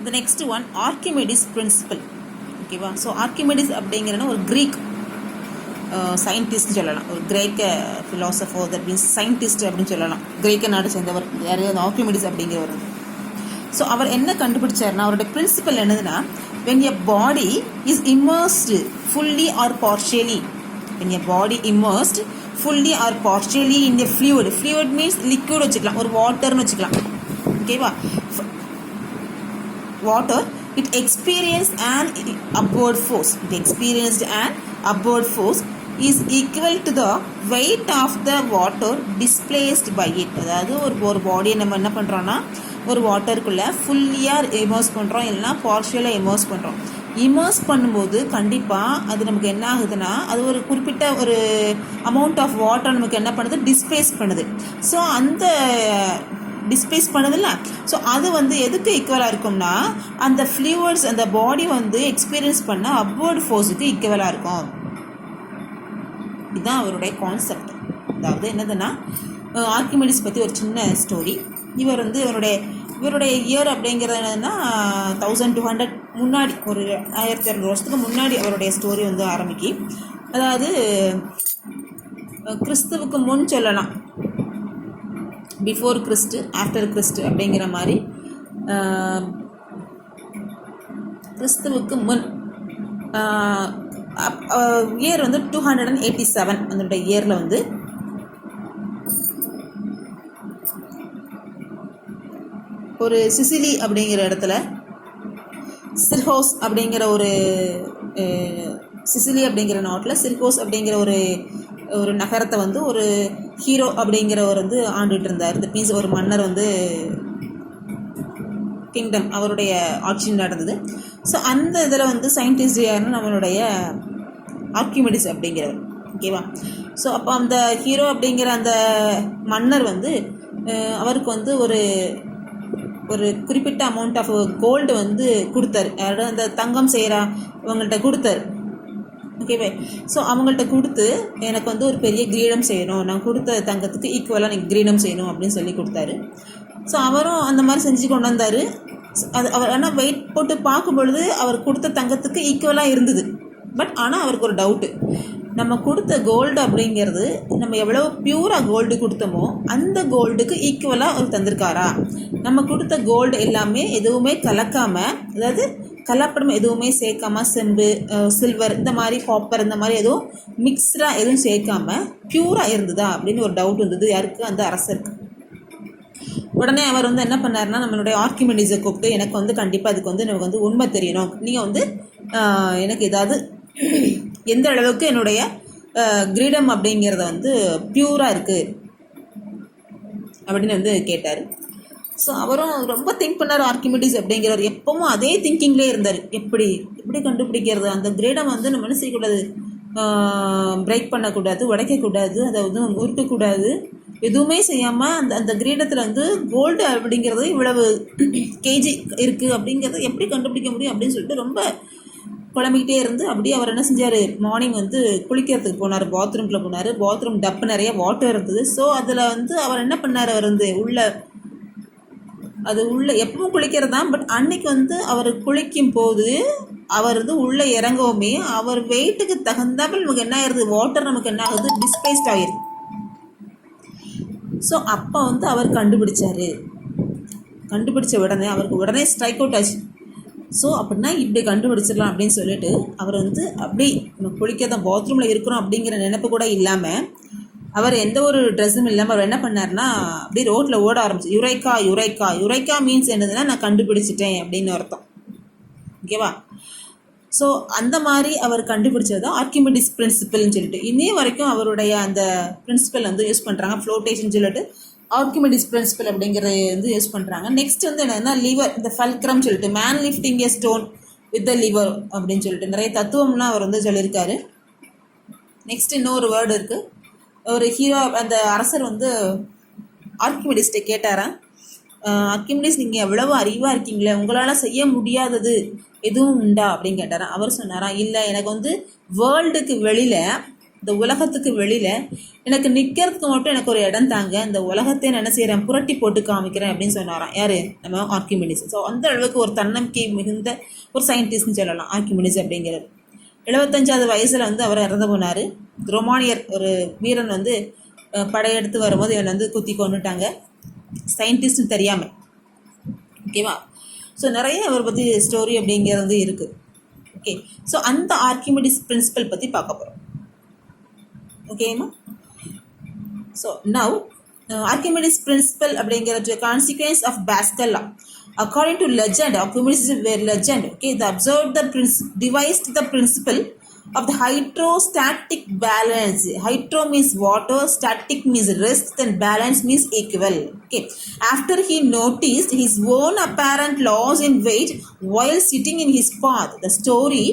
The next one, Archimedes principle. ஓகேவா? So Archimedes அப்படிங்கிறன ஒரு creek scientist சொல்லலாம், ஒரு கிரேக்க ஃபிலாசபர், தட் மீன்ஸ் சயின்டிஸ்ட் அப்படின்னு சொல்லலாம். கிரேக்க நாடு சேர்ந்தவர் யாரையாவது ஆர்கிமெடிஸ் அப்படிங்கிறவர். ஸோ அவர் என்ன கண்டுபிடிச்சார்னா, அவரோட பிரின்சிபல் என்னதுன்னா, when a body is immersed fully or partially, when a body immersed fully or partially in a fluid, fluid means liquid வச்சுக்கலாம், ஒரு வாட்டர்னு வச்சுக்கலாம். ஓகேவா? water, it experienced an upward force. It experienced an upward force is equal to the weight of the water displaced by it. அதாவது ஒரு பாடியை நம்ம என்ன பண்ணுறோன்னா, ஒரு வாட்டருக்குள்ளே ஃபுல்லியாக இமர்ஸ் பண்ணுறோம், இல்லைனா பார்ஷியலாக இமர்ஸ் பண்ணுறோம். இமர்ஸ் பண்ணும்போது கண்டிப்பாக அது நமக்கு என்ன ஆகுதுன்னா, அது ஒரு குறிப்பிட்ட ஒரு அமௌண்ட் ஆஃப் வாட்டர் நமக்கு என்ன பண்ணுது, டிஸ்பிளேஸ் பண்ணுது. ஸோ அந்த டிஸ்பிளேஸ் பண்ணுதில்ல, ஸோ அது வந்து எதுக்கு ஈக்குவலாக இருக்கும்னா, அந்த ஃப்ளூயிட்ஸ், அந்த பாடி வந்து எக்ஸ்பீரியன்ஸ் பண்ண அப்வர்ட் ஃபோர்ஸுக்கு ஈக்குவலாக இருக்கும். இதுதான் அவருடைய கான்செப்ட். அதாவது என்னதுன்னா, ஆர்கிமெடிஸ் பற்றி ஒரு சின்ன ஸ்டோரி. இவர் வந்து இவருடைய இயர் அப்படிங்கிறது என்னதுன்னா 1200 முன்னாடி, ஒரு 1200 வருஷத்துக்கு முன்னாடி அவருடைய ஸ்டோரி வந்து ஆரம்பிக்கி. அதாவது கிறிஸ்துவுக்கு முன் சொல்லலாம், பிஃபோர் கிறிஸ்ட், ஆஃப்டர் கிறிஸ்ட் அப்படிங்கிற மாதிரி. கிறிஸ்துவுக்கு முன் இயர் வந்து 287. அதனுடைய இயரில் வந்து ஒரு சிசிலி அப்படிங்கிற இடத்துல சிர்ஹோஸ் அப்படிங்கிற ஒரு சிசிலி அப்படிங்கிற நாட்டில் சிர்ஹோஸ் அப்படிங்கிற ஒரு நகரத்தை வந்து ஒரு ஹீரோ அப்படிங்கிறவர் வந்து ஆண்டுகிட்டு இருந்தார். தட் மீன்ஸ் ஒரு மன்னர் வந்து கிங்டம், அவருடைய ஆட்சி நடந்தது. ஸோ அந்த இதில் வந்து சயின்டிஸ்ட் யாருன்னு நம்மளுடைய ஆர்கிமெடிஸ் அப்படிங்கிறவர். ஓகேவா? ஸோ அப்போ அந்த ஹீரோ அப்படிங்கிற அந்த மன்னர் வந்து அவருக்கு வந்து ஒரு குறிப்பிட்ட அமௌண்ட் ஆஃப் கோல்டு வந்து கொடுத்தாரு. யாரும் அந்த தங்கம் செய்கிறா அவங்கள்ட்ட கொடுத்தாரு. ஓகேவே? ஸோ அவங்கள்ட்ட கொடுத்து, எனக்கு வந்து ஒரு பெரிய கிரீடம் செய்யணும், நான் கொடுத்த தங்கத்துக்கு ஈக்குவலாக எனக்கு கிரீடம் செய்யணும் அப்படின்னு சொல்லி கொடுத்தாரு. ஸோ அவரும் அந்த மாதிரி செஞ்சு கொண்டு வந்தார். அது அவர் ஆனால் வெயிட் போட்டு பார்க்கும் பொழுது அவர் கொடுத்த தங்கத்துக்கு ஈக்குவலாக இருந்தது. பட் ஆனால் அவருக்கு ஒரு டவுட்டு, நம்ம கொடுத்த கோல்டு அப்படிங்கிறது நம்ம எவ்வளோ பியூராக கோல்டு கொடுத்தோமோ அந்த கோல்டுக்கு ஈக்குவலாக அவர் தந்திருக்காரா? நம்ம கொடுத்த கோல்டு எல்லாமே எதுவுமே கலக்காமல், அதாவது கலப்படம் எதுவுமே சேர்க்காமல், செம்பு, சில்வர், இந்த மாதிரி காப்பர், இந்த மாதிரி எதுவும் மிக்ஸ்டாக எதுவும் சேர்க்காமல் பியூராக இருந்ததா அப்படின்னு ஒரு டவுட் வந்தது யாருக்கு? அந்த அரசருக்கு. உடனே அவர் வந்து என்ன பண்ணாருன்னா, நம்மளுடைய ஆர்கிமெடிஸை கூப்பிட்டு, எனக்கு வந்து கண்டிப்பாக அதுக்கு வந்து நமக்கு வந்து உண்மை தெரியணும், நீங்கள் வந்து எனக்கு ஏதாவது எந்த அளவுக்கு என்னுடைய கிரீடம் அப்படிங்கிறத வந்து பியூராக இருக்குது அப்படின்னு வந்து கேட்டார். ஸோ அவரும் ரொம்ப திங்க் பண்ணார். ஆர்கிமெடிஸ் அப்படிங்கிறவர் எப்பவும் அதே திங்கிங்லேயே இருந்தார். எப்படி கண்டுபிடிக்கிறது, அந்த கிரீடம் வந்து நம்ம என்ன செய்யக்கூடாது, பிரேக் பண்ணக்கூடாது, உடைக்கக்கூடாது, அதை வந்து உருட்டக்கூடாது, எதுவுமே செய்யாமல் அந்த கிரீடத்தில் வந்து கோல்டு அப்படிங்கிறது இவ்வளவு கேஜி இருக்குது அப்படிங்கிறத எப்படி கண்டுபிடிக்க முடியும் அப்படின்னு சொல்லிட்டு ரொம்ப குழம்பிக்கிட்டே இருந்து, அப்படியே அவர் என்ன செஞ்சார், மார்னிங் வந்து குளிக்கிறதுக்கு போனார், பாத்ரூம்குள்ளே போனார். பாத்ரூம் டப்பு நிறைய வாட்டர் இருந்தது. ஸோ அதில் வந்து அவர் என்ன பண்ணார், அவர் வந்து உள்ளே எப்பவும் குளிக்கிறது தான். பட் அன்னைக்கு வந்து அவர் குளிக்கும் போது அவர் வந்து உள்ளே இறங்கவுமே அவர் வெயிட்டுக்கு தகுந்தாமல் நமக்கு என்ன ஆயிடுது, வாட்டர் நமக்கு என்ன ஆகுது, டிஸ்பிளேஸ்ட் ஆகிடுது. ஸோ அப்போ வந்து அவர் கண்டுபிடிச்ச உடனே அவருக்கு உடனே ஸ்ட்ரைக் அவுட் ஆச்சு. ஸோ அப்படின்னா இப்படி கண்டுபிடிச்சிடலாம் அப்படின்னு சொல்லிட்டு அவர் வந்து அப்படி நம்ம குளிக்க தான் பாத்ரூமில் இருக்கிறோம் அப்படிங்கிற நினைப்பு கூட இல்லாமல், அவர் எந்த ஒரு ட்ரெஸ்ஸும் இல்லாமல் அவர் என்ன பண்ணார்னா, அப்படியே ரோட்டில் ஓட ஆரம்பிச்சு. யுரைக்கா மீன்ஸ் என்னதுன்னா, நான் கண்டுபிடிச்சிட்டேன் அப்படின்னு அர்த்தம். ஓகேவா? ஸோ அந்த மாதிரி அவர் கண்டுபிடிச்சது தான் ஆர்கிமெடிஸ் பிரின்சிபல்னு சொல்லிட்டு இன்னே வரைக்கும் அவருடைய அந்த பிரின்சிபல் வந்து யூஸ் பண்ணுறாங்க. ஃப்ளோட்டேஷன் சொல்லிட்டு ஆர்கிமெடிஸ் பிரின்சிபல் அப்படிங்கிறத வந்து யூஸ் பண்ணுறாங்க. நெக்ஸ்ட் வந்து என்னன்னா, லிவர், இந்த ஃபல்க்ரம் சொல்லிட்டு, man lifting A stone with the liver அப்படின்னு சொல்லிட்டு நிறைய தத்துவம்லாம் அவர் வந்து சொல்லியிருக்காரு. நெக்ஸ்ட் இன்னொரு வேர்டு இருக்குது. ஒரு ஹீரோ, அந்த அரசர் வந்து ஆர்கிமெடிஸ்ட்டை கேட்டாராம், ஆர்கிமெடிஸ் நீங்கள் எவ்வளவு அறிவாக இருக்கீங்களே, உங்களால் செய்ய முடியாதது எதுவும் உண்டா அப்படின்னு கேட்டாராம். அவர் சொன்னாராம், இல்லை, எனக்கு வந்து வேர்ல்டுக்கு வெளியில் இந்த உலகத்துக்கு வெளியில் எனக்கு நிற்கிறதுக்கு மட்டும் எனக்கு ஒரு இடம் தாங்க, இந்த உலகத்தை என்ன செய்கிறேன் புரட்டி போட்டு காமிக்கிறேன் அப்படின்னு சொன்னாராம். யார்? நம்ம ஆர்க்கிமிடிஸ். ஸோ அந்த அளவுக்கு ஒரு தன்னம்பிக்கை மிகுந்த ஒரு சயின்டிஸ்ட்னு சொல்லலாம் ஆர்க்கிமிடிஸ் அப்படிங்கிறது. 75வது வயசில் வந்து அவர் இறந்து போனார். ரொமானியர் ஒரு வீரன் வந்து படையெடுத்து வரும்போது இவன் வந்து குத்தி கொண்டுட்டாங்க, சயின்டிஸ்ட்னு தெரியாமல். ஓகேவா? ஸோ நிறைய அவரை பற்றி ஸ்டோரி அப்படிங்கிறது வந்து இருக்குது. ஓகே, ஸோ அந்த ஆர்க்கிமிடிஸ் பிரின்சிபல் பற்றி பார்க்க போகிறோம். ஓகேம்மா? ஸோ நவ் Archimedes principle அப்படிங்கிறது consequence of Pascal law. According to legend, Archimedes is a very legend. Okay, they observed devised the principle of the hydrostatic balance. Hydro means water, static means rest, then balance means equal. Okay, after he noticed his own apparent loss in weight while sitting in his path, the story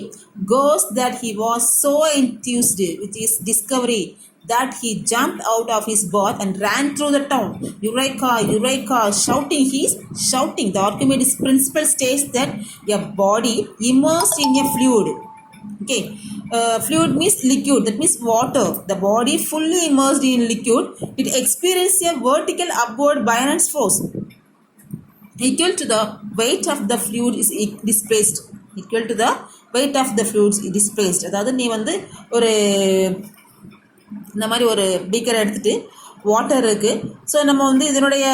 goes that he was so enthused with his discovery that he jumped out of his bath and ran through the town. Eureka, Eureka, shouting. The Archimedes principle states that a body immersed in a fluid. Okay, fluid means liquid, that means water. The body fully immersed in liquid, it experiences a vertical upward buoyant force equal to the weight of the fluid is displaced. Equal to the weight of the fluid is displaced. அதாவது நீ வந்து ஒரு இந்த மாதிரி ஒரு பீக்கரை எடுத்துகிட்டு water இருக்குது. So நம்ம வந்து இதனுடைய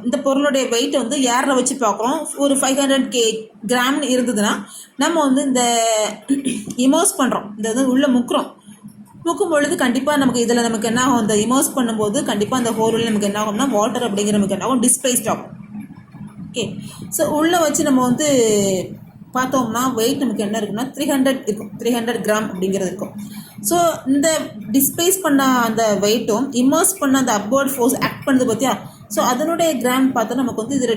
இந்த பொருளுடைய வெயிட்டை வந்து ஏரில் வச்சு பார்க்குறோம். ஒரு 500 கிராம் இருந்ததுன்னா நம்ம வந்து இந்த இமர்ஸ் பண்ணுறோம், இந்த இது உள்ளே முக்கும் பொழுது கண்டிப்பாக நமக்கு இதில் நமக்கு என்ன ஆகும், இந்த இமர்ஸ் பண்ணும்போது கண்டிப்பாக அந்த ஹோலில் நமக்கு என்ன ஆகும்னா வாட்டர் அப்படிங்கிற நமக்கு என்ன ஆகும், டிஸ்பிளேஸ்ட் ஆகும். ஓகே, ஸோ உள்ளே வச்சு நம்ம வந்து பார்த்தோம்னா வெயிட் நமக்கு என்ன இருக்குன்னா 300 இருக்கும், 300 கிராம் அப்படிங்கிறது இருக்கும். ஸோ இந்த டிஸ்பிளேஸ் பண்ண அந்த வெயிட்டும் இமர்ஸ் பண்ண அந்த அப்வர்ட் ஃபோர்ஸ் ஆக்ட் பண்ணுது பார்த்தியா. ஸோ அதனுடைய கிராம் பார்த்தா நமக்கு வந்து இது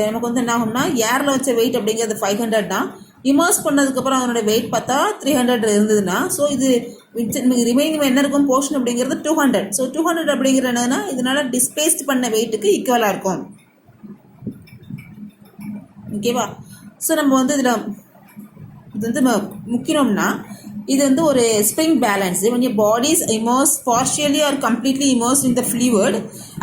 நமக்கு வந்து என்ன ஆகும்னா ஏரில் வச்ச வெயிட் அப்படிங்கிறது 500 தான். இமர்ஸ் பண்ணதுக்கப்புறம் அதனுடைய வெயிட் பார்த்தா 300 இருந்ததுன்னா ஸோ இது ரிமைனிங் என்ன இருக்கும் போர்ஷன் அப்படிங்கிறது 200. ஸோ 200 அப்படிங்கிற என்னன்னா இதனால டிஸ்பிளேஸ்ட் பண்ண வெயிட்டுக்கு ஈக்குவலாக இருக்கும். ஓகேவா? ஸோ நம்ம வந்து இது வந்து முக்கியம்னா இது வந்து ஒரு spring balance. when your body is immersed partially or completely immersed in the fluid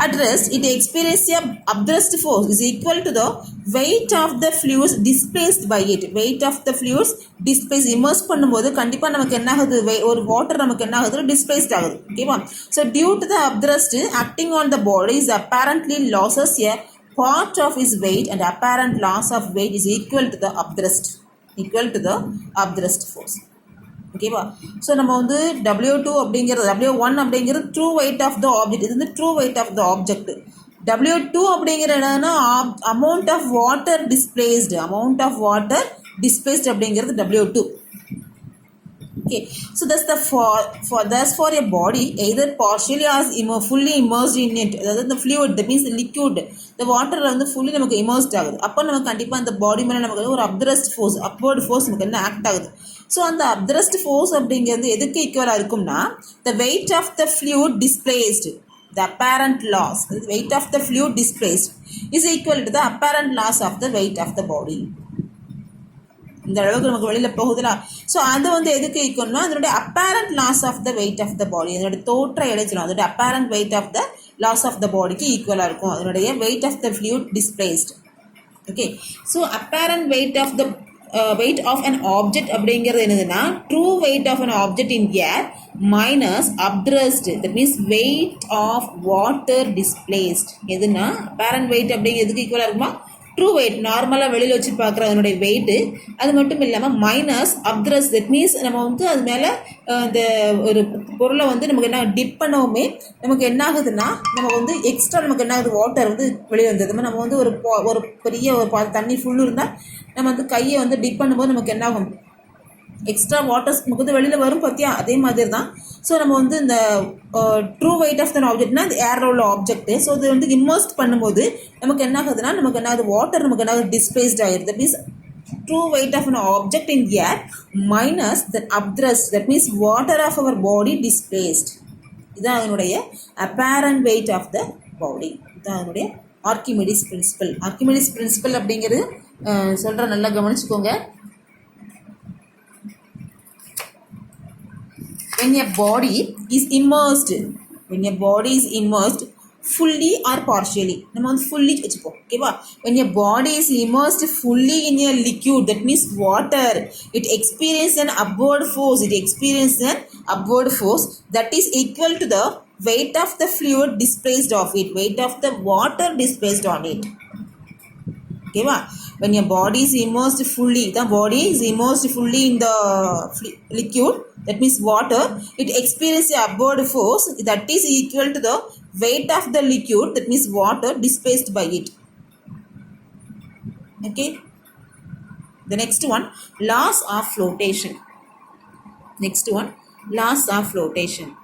at rest, it experiences a upthrust force is equal to the weight of the fluids displaced by it. weight of the fluids displaced immerse பண்ணும்போது கண்டிப்பாக நமக்கு என்ன ஆகுது, ஒரு water நமக்கு என்ன ஆகுது, displaced ஆகுது. ஓகேவா? So due to the upthrust acting on the body is apparently loses a part of his weight and apparent loss of weight is equal to the upthrust force. ஓகேவா? ஸோ நம்ம வந்து W2 அப்படிங்கிறது W1 அப்படிங்கிறது true weight of the object. இது வந்து true weight of the object. W2 அப்படிங்கிற என்னன்னா amount of water displaced அப்படிங்கிறது W2. Okay, so that's for a body either partially or fully immersed in it. அதாவது the fluid, that means the liquid, the water வந்து fully நமக்கு immersed ஆகுது. அப்போ நமக்கு கண்டிப்பாக அந்த பாடி மேலே நமக்கு ஒரு upthrust force, upward force நமக்கு என்ன ஆக்ட் ஆகுது. ஸோ அந்த upthrust force அப்படிங்கிறது எதுக்கு ஈக்குவலாக இருக்கும்னா the weight of the fluid displaced, the apparent loss, the weight of the fluid displaced is equal to the apparent loss of the weight of the body. இந்த அளவுக்கு நமக்கு வெளியில் போகுதுல. ஸோ அது வந்து எதுக்கு ஈக்குவல்னா அதனுடைய apparent loss of the weight of the body, அதனுடைய தோற்ற இடைச்சலும் அதனுடைய apparent weight of the loss of the பாடிக்கு ஈக்குவலாக இருக்கும் அதனுடைய weight of the fluid displaced. Okay, so apparent weight of the weight of an object அப்படிங்கிறது என்னதுன்னா true weight of an object in air minus upthrust, that means weight of water displaced. எதுனா apparent weight அப்படிங்கிறது எதுக்கு ஈக்குவலாக இருக்குமா, true wait நார்மலாக வெளியில் வச்சு பார்க்குற அதனுடைய வெயிட்டு. அது மட்டும் இல்லாமல் மைனஸ் அப்த்ரஸ், தட் மீன்ஸ் நம்ம வந்து அது மேலே இந்த ஒரு பொருளை வந்து நமக்கு என்ன டிப் பண்ணவுமே நமக்கு என்ன ஆகுதுன்னா நம்ம வந்து எக்ஸ்ட்ரா நமக்கு என்ன ஆகுது, வாட்டர் வந்து வெளியே வந்தது. நம்ம வந்து ஒரு பெரிய ஒரு தண்ணி ஃபுல்லு இருந்தால் நம்ம வந்து கையை வந்து டிப் பண்ணும்போது நமக்கு என்ன ஆகும், எக்ஸ்ட்ரா வாட்டர்ஸ் நமக்கு வந்து வெளியில் வரும் பார்த்தியா. அதே மாதிரி தான் ஸோ நம்ம வந்து இந்த ட்ரூ வெயிட் ஆஃப் தன் ஆப்ஜெக்ட்னா அது ஏரில் உள்ள ஆப்ஜெக்ட்டு. ஸோ இது வந்து இம்மர்ஸ்ட் பண்ணும்போது நமக்கு என்ன ஆகுதுன்னா நமக்கு என்ன ஆகுது, வாட்டர் நமக்கு என்ன ஆகுது, டிஸ்பிளேஸ்ட் ஆகிடுது. That means true weight of an object in air minus the upthrust, that means water of our body displaced. இதுதான் அதனுடைய apparent weight of the body. இதுதான் அதனுடைய ஆர்க்கிமெடிஸ் பிரின்சிபல். ஆர்க்கிமெடிஸ் பிரின்சிபல் அப்படிங்கிறது சொல்கிற நல்லா கவனிச்சுக்கோங்க. when a body is immersed, when a body is immersed fully or partially, நம்ம வந்து fully வச்சுப்போம் ஓகேவா. when a body is immersed fully in a liquid, that means water, it experiences an upward force, it experiences an upward force that is equal to the weight of the fluid displaced of it, weight of the water displaced on it. ஓகேவா. when your body is immersed fully, the body is immersed fully in the liquid, that means water, it experiences a upward force that is equal to the weight of the liquid, that means water, displaced by it. Okay. The next one, laws of flotation. Next one, laws of flotation.